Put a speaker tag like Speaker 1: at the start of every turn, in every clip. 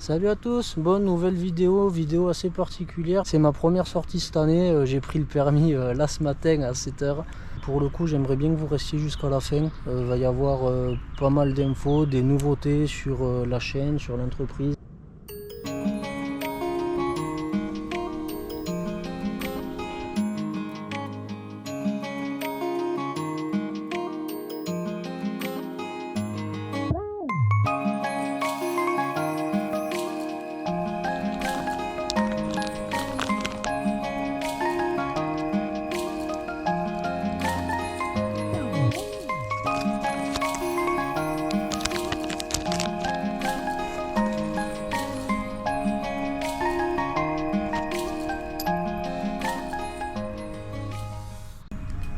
Speaker 1: Salut à tous, bonne nouvelle vidéo assez particulière. C'est ma première sortie cette année, j'ai pris le permis là ce matin à 7h. Pour le coup, j'aimerais bien que vous restiez jusqu'à la fin. Il va y avoir pas mal d'infos, des nouveautés sur la chaîne, sur l'entreprise.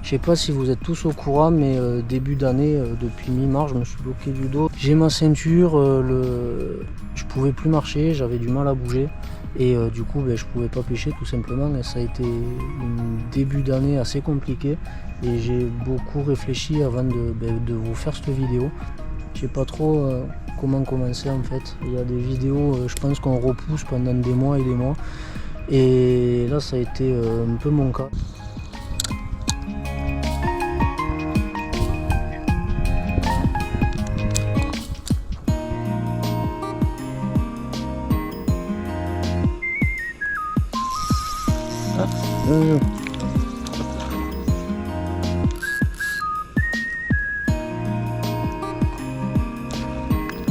Speaker 1: Je sais pas si vous êtes tous au courant, mais début d'année, depuis mi-mars, je me suis bloqué du dos. J'ai ma ceinture, je pouvais plus marcher, j'avais du mal à bouger. Et du coup, je pouvais pas pêcher tout simplement. Et ça a été un début d'année assez compliqué. Et j'ai beaucoup réfléchi avant de vous faire cette vidéo. Je sais pas trop comment commencer en fait. Il y a des vidéos, je pense qu'on repousse pendant des mois et des mois. Et là, ça a été un peu mon cas.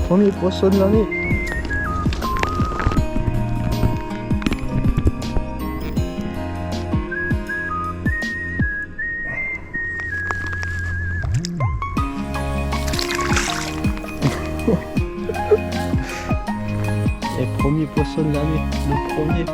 Speaker 1: Premier poisson de l'année. Et premier poisson de l'année, le premier.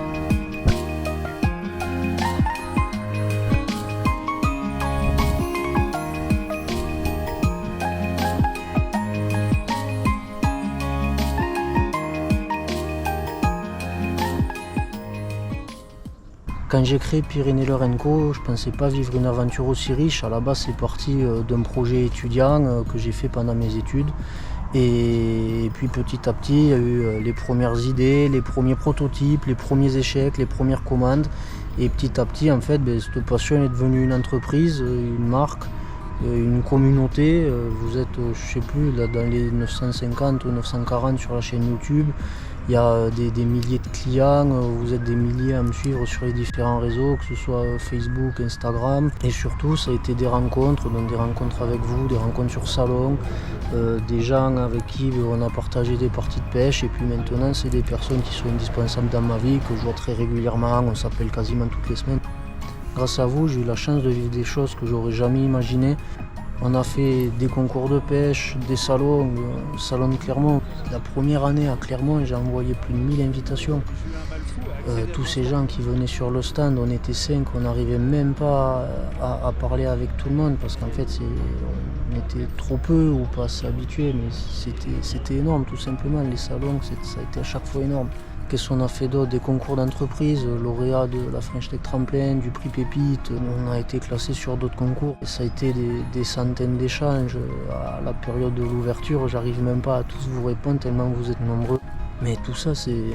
Speaker 1: Quand j'ai créé Pyrénées Co, je pensais pas vivre une aventure aussi riche. À la base, c'est parti d'un projet étudiant que j'ai fait pendant mes études. Et puis petit à petit, il y a eu les premières idées, les premiers prototypes, les premiers échecs, les premières commandes. Et petit à petit, en fait, cette passion est devenue une entreprise, une marque, une communauté. Vous êtes, je sais plus, là, dans les 950 ou 940 sur la chaîne YouTube. Il y a des milliers de clients, vous êtes des milliers à me suivre sur les différents réseaux, que ce soit Facebook, Instagram. Et surtout, ça a été des rencontres, donc des rencontres avec vous, des rencontres sur salon, des gens avec qui on a partagé des parties de pêche. Et puis maintenant, c'est des personnes qui sont indispensables dans ma vie, que je vois très régulièrement, on s'appelle quasiment toutes les semaines. Grâce à vous, j'ai eu la chance de vivre des choses que j'aurais jamais imaginées. On a fait des concours de pêche, des salons, le salon de Clermont. La première année à Clermont, j'ai envoyé plus de 1000 invitations. Tous ces gens qui venaient sur le stand, on était 5, on n'arrivait même pas à parler avec tout le monde parce qu'en fait on était trop peu ou pas assez habitués, mais c'était énorme tout simplement. Les salons, ça a été à chaque fois énorme. Qu'est-ce qu'on a fait d'autre? Des concours d'entreprise, lauréat de la French Tech Tremplin, du prix Pépite. On a été classé sur d'autres concours. Et ça a été des centaines d'échanges. À la période de l'ouverture, j'arrive même pas à tous vous répondre tellement vous êtes nombreux. Mais tout ça, c'est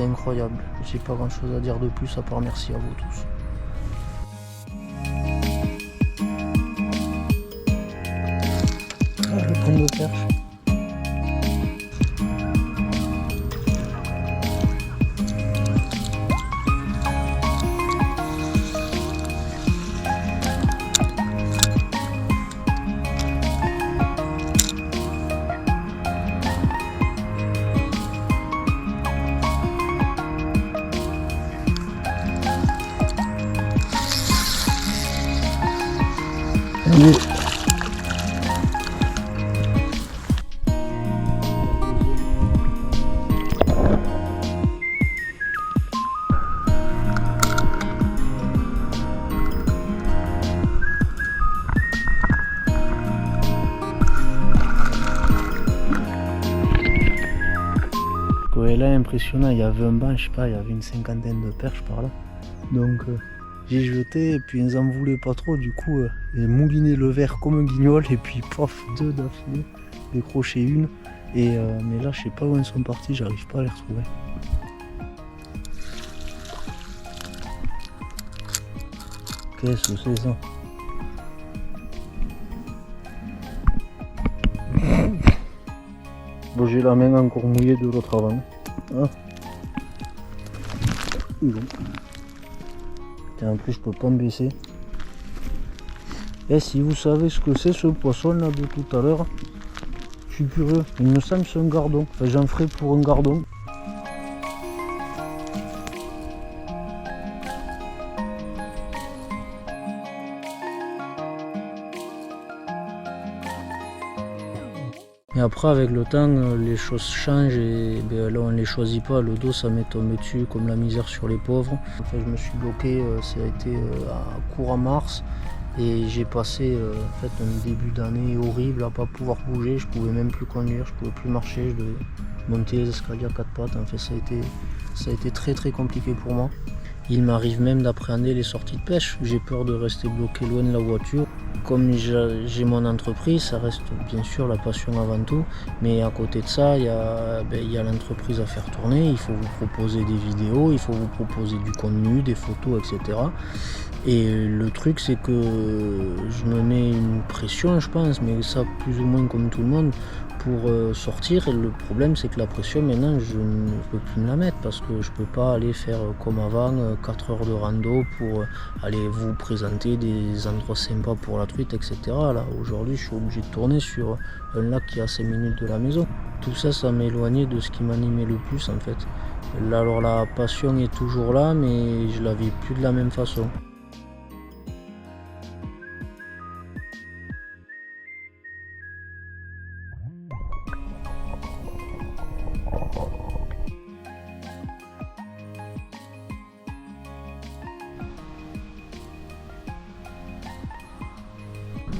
Speaker 1: incroyable. J'ai pas grand chose à dire de plus à part merci à vous tous. Le pont de perche. Ouais, là impressionnant, il y avait un banc, je sais pas, il y avait une cinquantaine de perches par là. Donc j'ai jeté et puis ils en voulaient pas trop, du coup j'ai mouliné le verre comme un guignol et puis pof, 2 d'affilée, décroché une Mais là je sais pas où ils sont partis, j'arrive pas à les retrouver. Qu'est-ce que c'est ça? Bon, j'ai la main encore mouillée de l'autre avant. Ah. Et en plus je peux pas me baisser. Et si vous savez ce que c'est ce poisson là de tout à l'heure, je suis curieux. Il me semble que c'est un gardon. Enfin, j'en ferai pour un gardon. Et après avec le temps les choses changent et là on ne les choisit pas, le dos ça m'est tombé dessus comme la misère sur les pauvres. Enfin, je me suis bloqué, ça a été à courant mars et j'ai passé en fait un début d'année horrible à pas pouvoir bouger, je pouvais même plus conduire, je pouvais plus marcher, je devais monter les escaliers à quatre pattes, en fait ça a été très très compliqué pour moi. Il m'arrive même d'appréhender les sorties de pêche, j'ai peur de rester bloqué loin de la voiture. Comme j'ai mon entreprise, ça reste bien sûr la passion avant tout, mais à côté de ça, il y a l'entreprise à faire tourner, il faut vous proposer des vidéos, il faut vous proposer du contenu, des photos, etc. Et le truc c'est que je me mets une pression je pense, mais ça plus ou moins comme tout le monde, pour sortir. Et le problème c'est que la pression maintenant je ne peux plus me la mettre parce que je peux pas aller faire comme avant 4 heures de rando pour aller vous présenter des endroits sympas pour la truite, etc. Là aujourd'hui je suis obligé de tourner sur un lac qui est à 5 minutes de la maison. Tout ça, ça m'a éloigné de ce qui m'animait le plus en fait. Là, alors la passion est toujours là mais je la vis plus de la même façon.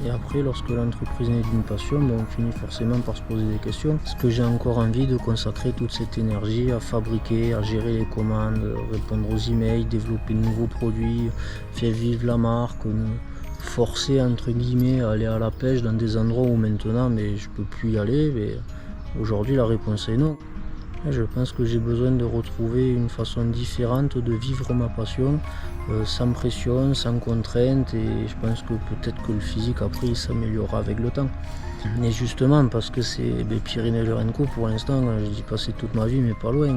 Speaker 1: Et après, lorsque l'entreprise est d'une passion, on finit forcément par se poser des questions. Est-ce que j'ai encore envie de consacrer toute cette énergie à fabriquer, à gérer les commandes, répondre aux emails, développer de nouveaux produits, faire vivre la marque, forcer entre guillemets à aller à la pêche dans des endroits où maintenant mais je peux plus y aller. Mais aujourd'hui la réponse est non. Je pense que j'ai besoin de retrouver une façon différente de vivre ma passion, sans pression, sans contrainte, et je pense que peut-être que le physique après il s'améliorera avec le temps. Mais justement parce que c'est Pyrénées-Lorenco pour l'instant, j'y ai passé toute ma vie mais pas loin.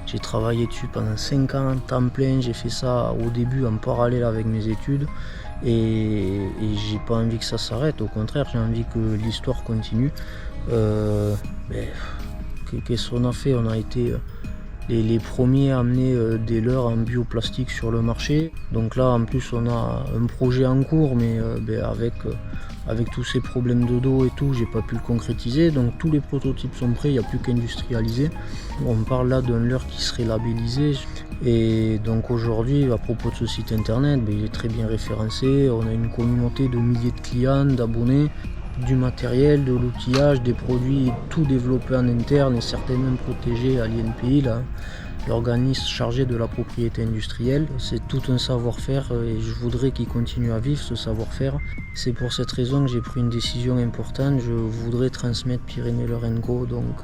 Speaker 1: J'ai travaillé dessus pendant 5 ans, temps plein, j'ai fait ça au début en parallèle avec mes études et j'ai pas envie que ça s'arrête, au contraire j'ai envie que l'histoire continue. Qu'est-ce qu'on a fait? On a été les premiers à amener des leurres en bioplastique sur le marché. Donc là en plus on a un projet en cours mais avec tous ces problèmes de dos et tout, j'ai pas pu le concrétiser. Donc tous les prototypes sont prêts, il n'y a plus qu'à industrialiser. On parle là d'un leurre qui serait labellisé. Et donc aujourd'hui, à propos de ce site internet, il est très bien référencé. On a une communauté de milliers de clients, d'abonnés, du matériel, de l'outillage, des produits, tout développé en interne et certainement protégé à l'INPI, l'organisme chargé de la propriété industrielle. C'est tout un savoir-faire et je voudrais qu'il continue à vivre ce savoir-faire. C'est pour cette raison que j'ai pris une décision importante. Je voudrais transmettre Pyrénées-Lorenco, donc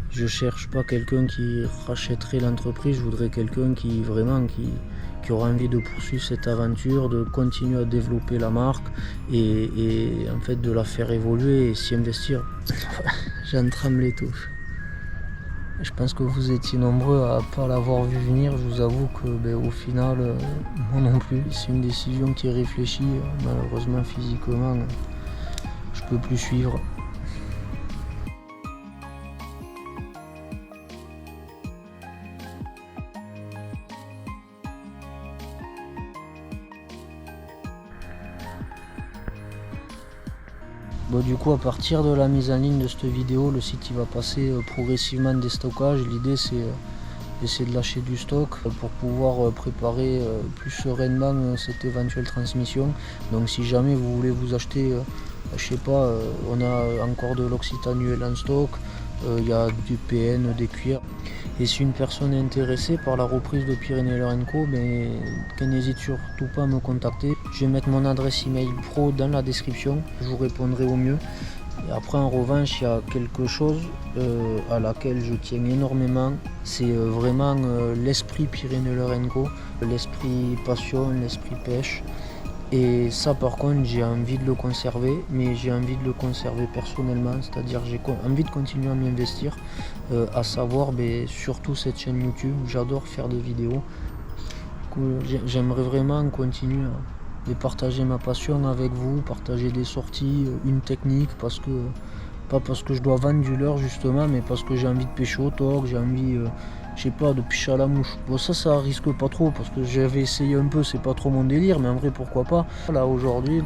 Speaker 1: je cherche pas quelqu'un qui rachèterait l'entreprise, je voudrais quelqu'un qui aura envie de poursuivre cette aventure, de continuer à développer la marque et en fait de la faire évoluer et s'y investir. J'en tremble les touches. Je pense que vous étiez nombreux à ne pas l'avoir vu venir, je vous avoue que au final, moi non plus. C'est une décision qui est réfléchie, malheureusement physiquement, je peux plus suivre. Bon, du coup, à partir de la mise en ligne de cette vidéo, le site il va passer progressivement des stockages. L'idée c'est d'essayer de lâcher du stock pour pouvoir préparer plus sereinement cette éventuelle transmission. Donc si jamais vous voulez vous acheter, je sais pas, on a encore de l'Occitane en stock, il y a du PN, des cuirs. Et si une personne est intéressée par la reprise de Pyrénées-Lorenco, qu'elle n'hésite surtout pas à me contacter. Je vais mettre mon adresse email pro dans la description, je vous répondrai au mieux. Et après en revanche il y a quelque chose à laquelle je tiens énormément, c'est vraiment l'esprit Pyrénées-Lorraine, l'esprit passion, l'esprit pêche. Et ça par contre j'ai envie de le conserver, mais j'ai envie de le conserver personnellement, c'est-à-dire j'ai envie de continuer à m'y investir, à savoir surtout cette chaîne YouTube, j'adore faire des vidéos. J'aimerais vraiment continuer à partager ma passion avec vous, partager des sorties, une technique, pas parce que je dois vendre du leurre justement, mais parce que j'ai envie de pêcher au torque, j'ai envie, je sais pas, de pêcher à la mouche. Bon ça risque pas trop, parce que j'avais essayé un peu, c'est pas trop mon délire, mais en vrai pourquoi pas. Là aujourd'hui,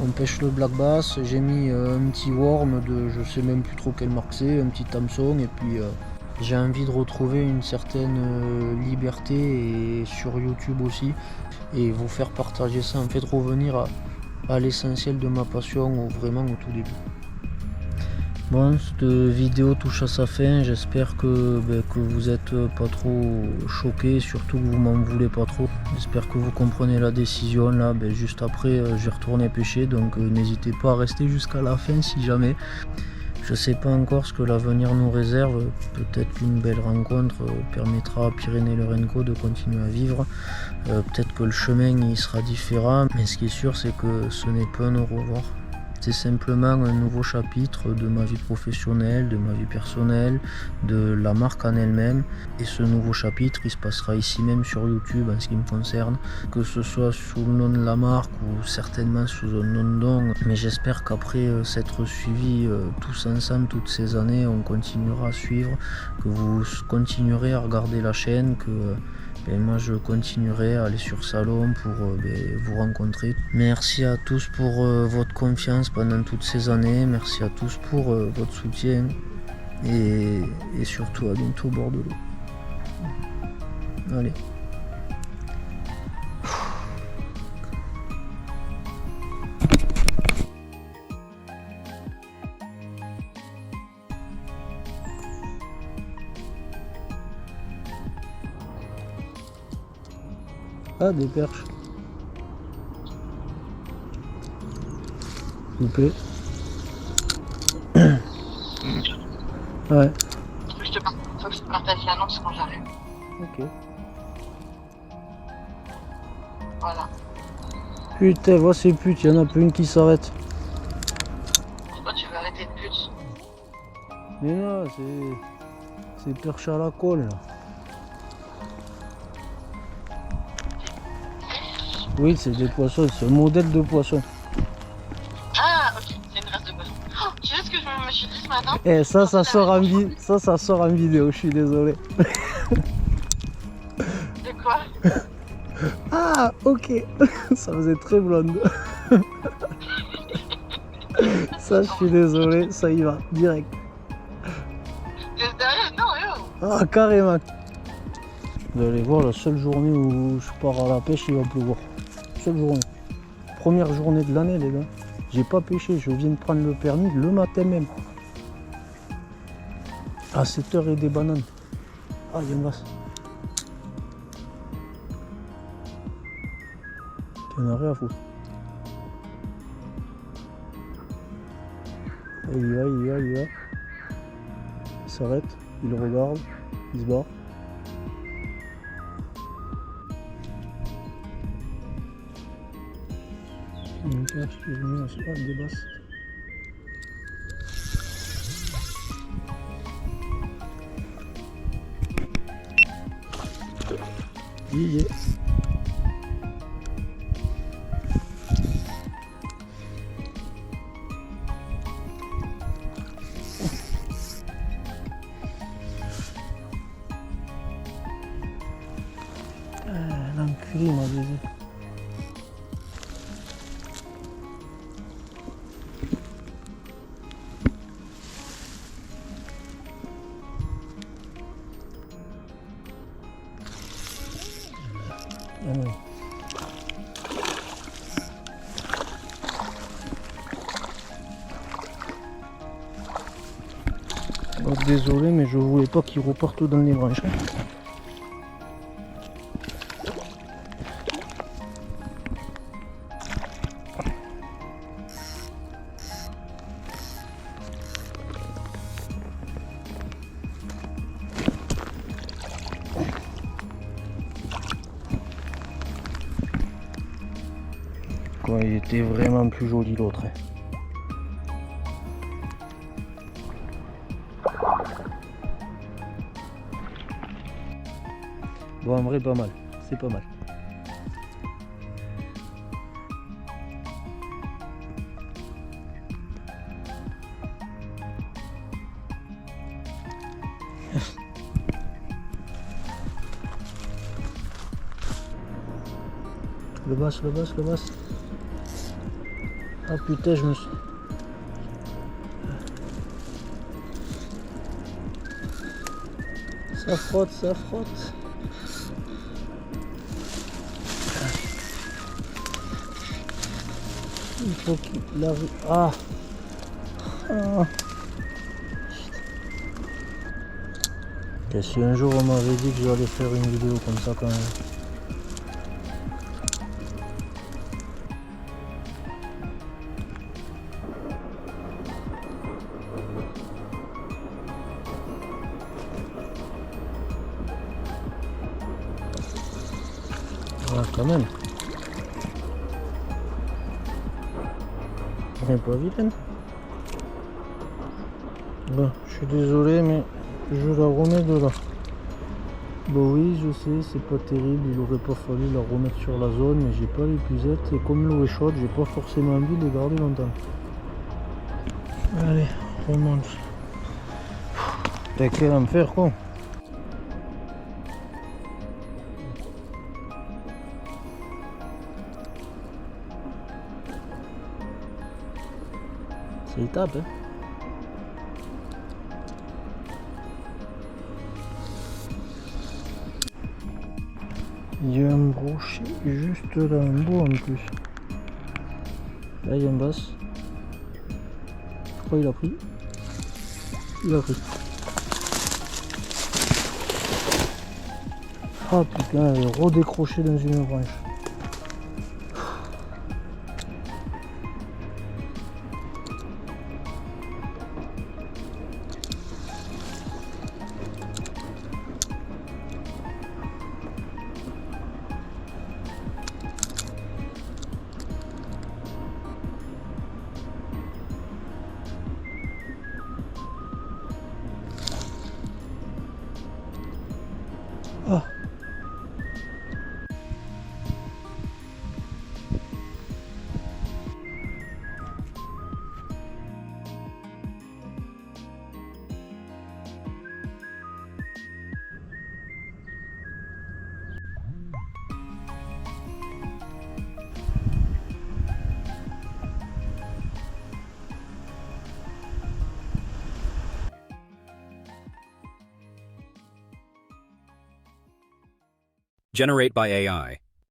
Speaker 1: on pêche le black bass, j'ai mis un petit worm de, je sais même plus trop quelle marque c'est, un petit hameçon, et puis j'ai envie de retrouver une certaine liberté et sur YouTube aussi, et vous faire partager ça, en fait revenir à l'essentiel de ma passion, vraiment au tout début. Bon, cette vidéo touche à sa fin, j'espère que vous êtes pas trop choqués, surtout que vous m'en voulez pas trop. J'espère que vous comprenez la décision là, juste après je vais retourner pêcher, donc n'hésitez pas à rester jusqu'à la fin si jamais. Je sais pas encore ce que l'avenir nous réserve, peut-être qu'une belle rencontre permettra à Pyrénées-Lorraine de continuer à vivre, peut-être que le chemin il sera différent, mais ce qui est sûr c'est que ce n'est pas un au revoir. C'est simplement un nouveau chapitre de ma vie professionnelle, de ma vie personnelle, de la marque en elle-même. Et ce nouveau chapitre, il se passera ici même sur YouTube en ce qui me concerne, que ce soit sous le nom de la marque ou certainement sous un nom de don. Mais j'espère qu'après s'être suivis tous ensemble toutes ces années, on continuera à suivre, que vous continuerez à regarder la chaîne, que moi je continuerai à aller sur Salon pour vous rencontrer. Merci à tous pour votre confiance pendant toutes ces années, merci à tous pour votre soutien et surtout à bientôt au bord de l'eau. Allez. Ah, des perches. S'il vous plaît. Ouais.
Speaker 2: Faut que je te partage l'annonce quand j'arrive.
Speaker 1: Ok.
Speaker 2: Voilà.
Speaker 1: Putain, vois ces putes, il y en a plus une qui s'arrête.
Speaker 2: Pourquoi tu veux arrêter de pute?
Speaker 1: Mais non, c'est perche à la colle là. Oui, c'est des poissons, c'est un modèle de poisson.
Speaker 2: Ah, ok, c'est une race de poisson. Oh, tu sais ce que je me suis dit ce matin?
Speaker 1: Eh, ça sort en vidéo, je suis désolé.
Speaker 2: De quoi?
Speaker 1: Ah, ok. Ça faisait très blonde. Ça, je suis désolé, ça y va, direct.
Speaker 2: T'es sérieux? Non, yo!
Speaker 1: Ah, carrément. Vous allez voir, la seule journée où je pars à la pêche, il va pleuvoir. Seule journée. Première journée de l'année, les gars. J'ai pas pêché, je viens de prendre le permis le matin même. À 7h et des bananes. Ah, il y a une vasse. T'en as rien à foutre. Et il y va. Il s'arrête, il regarde, il se barre. Une perche qui est venue, on se passe des basses. Il y est. L'enculé m'a baisé. Oh, désolé, mais je voulais pas qu'il reparte dans les branches. quoi, il était vraiment plus joli l'autre. Hein. Bon, en vrai, pas mal. C'est pas mal. Le basse, le basse, le basse. Ah putain, je me suis... Ça frotte, ça frotte. Il faut qu'il arrive... Ah, ah. Et si un jour on m'avait dit que j'allais faire une vidéo comme ça quand même. Voilà, quand même. Elle est pas vilaine. Bon, je suis désolé, mais je la remets de là. Bon oui, je sais, c'est pas terrible, il aurait pas fallu la remettre sur la zone, mais j'ai pas l'épuisette et comme l'eau est chaude, j'ai pas forcément envie de les garder longtemps. Allez, remonte. T'as quel enfer quoi. C'est étape, hein. Il y a un brochet juste là en bas en plus. Là il y a un basse. Je crois qu'il a pris. Il a pris. Ah putain, il est redécroché dans une branche. Ah.
Speaker 3: Generate by AI.